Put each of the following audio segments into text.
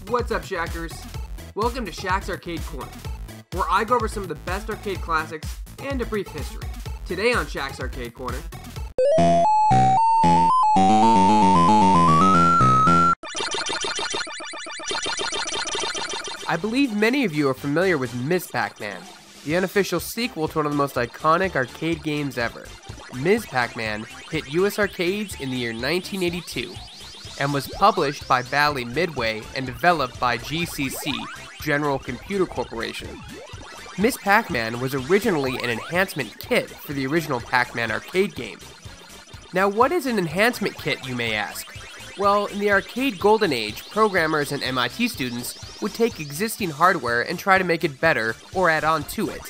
What's up, Shackers? Welcome to Shack's Arcade Corner, where I go over some of the best arcade classics and a brief history. Today on Shack's Arcade Corner, I believe many of you are familiar with Ms. Pacman, the unofficial sequel to one of the most iconic arcade games ever. Ms. Pacman hit US arcades in the year 1982 and was published by Bally Midway and developed by GCC, General Computer Corporation. Ms. Pacman was originally an enhancement kit for the original Pac-Man arcade game. Now, what is an enhancement kit, you may ask? Well, in the arcade golden age, programmers and MIT students would take existing hardware and try to make it better or add on to it.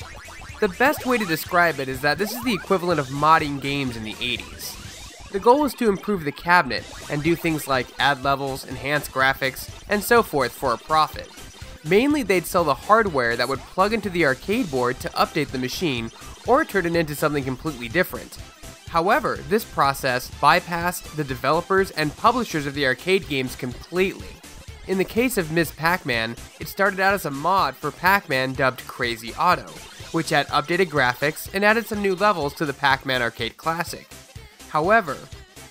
The best way to describe it is that this is the equivalent of modding games in the 80s. The goal was to improve the cabinet and do things like add levels, enhance graphics, and so forth for a profit. Mainly, they'd sell the hardware that would plug into the arcade board to update the machine or turn it into something completely different. However, this process bypassed the developers and publishers of the arcade games completely. In the case of Ms. Pacman, it started out as a mod for Pac-Man dubbed Crazy Auto, which had updated graphics and added some new levels to the Pac-Man arcade classic. However,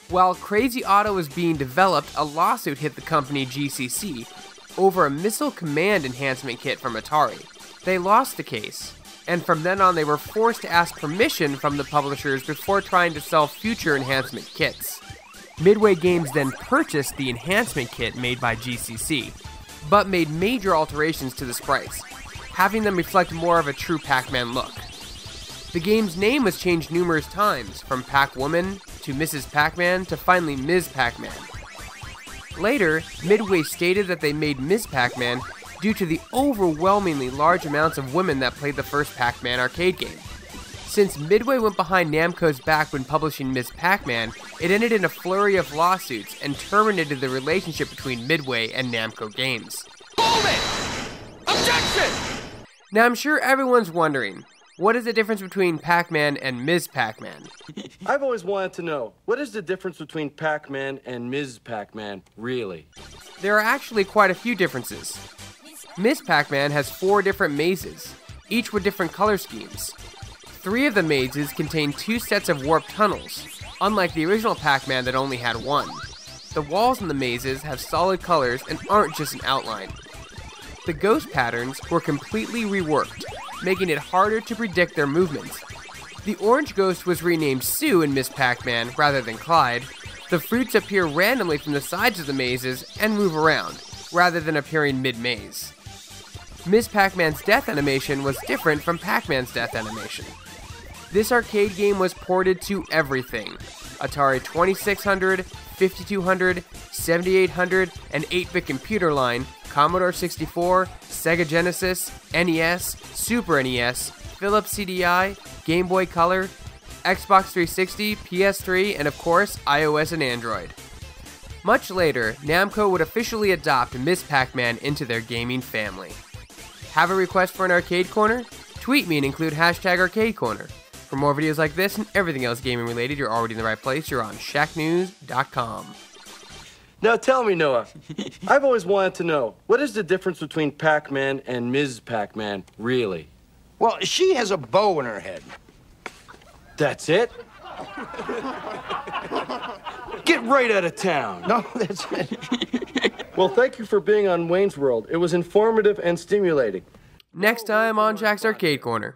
while Crazy Auto was being developed, a lawsuit hit the company GCC over a Missile Command enhancement kit from Atari. They lost the case, and from then on they were forced to ask permission from the publishers before trying to sell future enhancement kits. Midway Games then purchased the enhancement kit made by GCC, but made major alterations to the sprites, having them reflect more of a true Pac-Man look. The game's name was changed numerous times, from Pac-Woman to Mrs. Pacman to finally Ms. Pacman. Later, Midway stated that they made Ms. Pacman due to the overwhelmingly large amounts of women that played the first Pac-Man arcade game. Since Midway went behind Namco's back when publishing Ms. Pacman, it ended in a flurry of lawsuits and terminated the relationship between Midway and Namco Games. Hold it! Objection! Now I'm sure everyone's wondering, what is the difference between Pac-Man and Ms. Pacman? I've always wanted to know, what is the difference between Pac-Man and Ms. Pacman, really? There are actually quite a few differences. Ms. Pacman has 4 different mazes, each with different color schemes. 3 of the mazes contain 2 sets of warp tunnels, unlike the original Pac-Man that only had 1. The walls in the mazes have solid colors and aren't just an outline. The ghost patterns were completely reworked, making it harder to predict their movements. The orange ghost was renamed Sue in Ms. Pacman rather than Clyde. The fruits appear randomly from the sides of the mazes and move around, rather than appearing mid-maze. Ms. Pacman's death animation was different from Pac-Man's death animation. This arcade game was ported to everything: Atari 2600, 5200, 7800, and 8-bit computer line, Commodore 64, Sega Genesis, NES, Super NES, Philips CDI, Game Boy Color, Xbox 360, PS3, and of course, iOS and Android. Much later, Namco would officially adopt Ms. Pacman into their gaming family. Have a request for an arcade corner? Tweet me and include hashtag arcade corner. For more videos like this and everything else gaming related, you're already in the right place. You're on Shacknews.com. Now tell me, Noah, I've always wanted to know, what is the difference between Pac-Man and Ms. Pacman, really? Well, she has a bow in her head. That's it? Get right out of town. No, that's it. Well, thank you for being on Wayne's World. It was informative and stimulating. Next time on Shack's Arcade Corner.